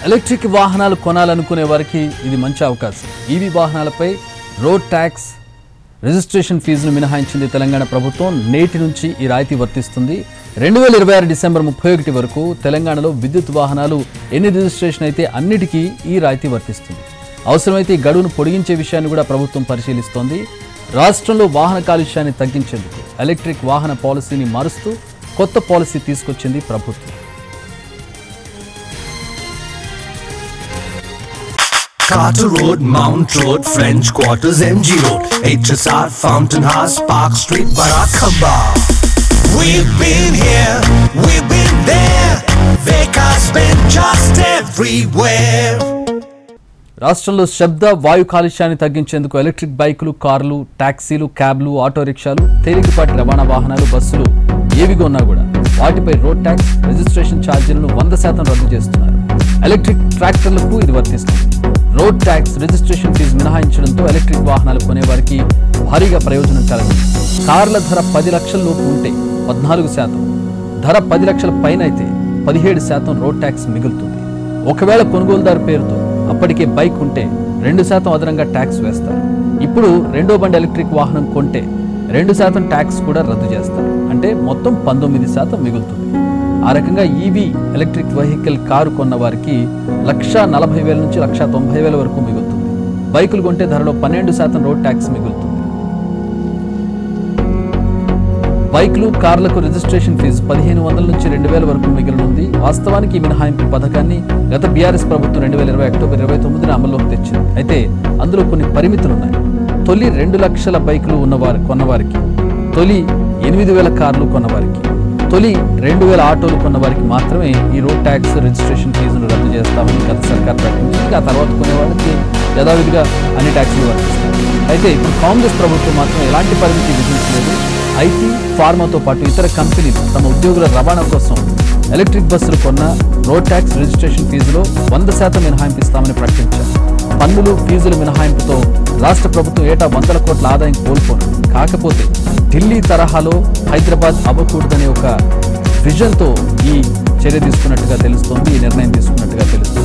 Electric వాహనాలు కొనాలనుకునే వారికి ఇది మంచి అవకాశం. ఈవీ వాహనాలపై రోడ్ ట్యాక్స్ రిజిస్ట్రేషన్ ఫీజును మినహాయించింది తెలంగాణ ప్రభుత్వం. నేటి నుంచి ఈ రాయితీ వర్తిస్తుంది. 2026 డిసెంబర్ 31 వరకు తెలంగాణలో విద్యుత్ వాహనాలు ఎన్ని రిజిస్ట్రేషన్ అయితే అన్నిటికీ ఈ రాయితీ వర్తిస్తుంది. అవసరమైతే ఈ గడువును పొడిగించే విషయాన్ని కూడా ప్రభుత్వం పరిశీలిస్తోంది. రాష్ట్రంలో వాహన కాలుష్యాన్ని తగ్గించేందుకు ఎలక్ట్రిక్ వాహన పాలసీని మారుస్తూ కొత్త పాలసీ తీసుకొచ్చింది ప్రభుత్వం. Carter Road, Mount Road, French Quarters, MG Road, HSR, Fountain House, Park Street, Barakamba. We've been here, we've been there, Vekas been just everywhere. రాష్ట్రంలో శబ్ద వాయు కాలుష్యాన్ని తగ్గించేందుకు ఎలక్ట్రిక్ బైకులు, కార్లు, టాక్సీలు, క్యాబ్లు, ఆటో రిక్షాలు, తేలికపాటి రవాణా వాహనాలు, బస్సులు ఏవిగా ఉన్నా కూడా వాటిపై రోడ్ ట్యాక్స్ రిజిస్ట్రేషన్ ఛార్జీలను 100% రద్దు చేస్తున్నారు. ఎలక్ట్రిక్ ట్రాక్టర్లకు ఇది వర్తిస్తుంది. రోడ్ ట్యాక్స్ రిజిస్ట్రేషన్ ఫీజు మినహాయించడంతో ఎలక్ట్రిక్ వాహనాలు కొనేవారికి భారీగా ప్రయోజనం కలగదు. కార్ల ధర 10 లక్షల లోపు ఉంటే 14%, ధర 10 లక్షల పైన అయితే 17% రోడ్ ట్యాక్స్ మిగులుతుంది. ఒకవేళ కొనుగోలుదారు పేరుతో అప్పటికే బైక్ ఉంటే 2% అదనంగా ట్యాక్స్ వేస్తారు. ఇప్పుడు రెండో బండి ఎలక్ట్రిక్ వాహనం కొంటే 2% ట్యాక్స్ కూడా రద్దు చేస్తారు. అంటే మొత్తం 19% మిగులుతుంది. ఆ రకంగా ఈవీ ఎలక్ట్రిక్ వెహికల్ కారు కొన్న వారికి 1,40,000 నుంచి 1,90,000 వరకు మిగులుతుంది. బైకులు కొంటే ధరలో 12% రోడ్ ట్యాక్స్ మిగులుతుంది. బైకులు, కార్లకు రిజిస్ట్రేషన్ ఫీజు 1,500 నుంచి 2,000 వరకు మిగిలినుంది. వాస్తవానికి ఈ మినహాయింపు పథకాన్ని గత బీఆర్ఎస్ ప్రభుత్వం 2020 అక్టోబర్ 29న అమల్లోకి తెచ్చింది. అయితే అందులో కొన్ని పరిమితులున్నాయి. తొలి 2 లక్షల బైకులు కొన్నవారికి, తొలి 8,000 కార్లు కొన్నవారికి, తొలి 2,000 ఆటోలు కొన్నవారికి మాత్రమే ఈ రోడ్ ట్యాక్స్ రిజిస్ట్రేషన్ ఫీజును రద్దు చేస్తామని గత సర్కార్ ప్రకటించింది. ఆ తర్వాత కొనేవాళ్ళకి యథావిధిగా అన్ని ట్యాక్సులు వర్తిస్తాయి. అయితే ఇప్పుడు కాంగ్రెస్ ప్రభుత్వం మాత్రం ఎలాంటి పరిమితి విధించలేదు. ఐటీ, ఫార్మాతో పాటు ఇతర కంపెనీలు తమ ఉద్యోగుల రవాణా కోసం ఎలక్ట్రిక్ బస్సులు కొన్న రోడ్ ట్యాక్స్ రిజిస్ట్రేషన్ ఫీజులో 100% మినహాయింపిస్తామని ప్రకటించారు. పన్నులు, ఫీజుల మినహాయింపుతో రాష్ట్ర ప్రభుత్వం ఏటా 100 కోట్ల ఆదాయం కోల్పోను. కాకపోతే ఢిల్లీ తరహాలో హైదరాబాద్ అవ్వకూడదనే ఒక విజన్తో ఈ చర్య తీసుకున్నట్టుగా తెలుస్తోంది, ఈ నిర్ణయం తీసుకున్నట్టుగా తెలుస్తుంది.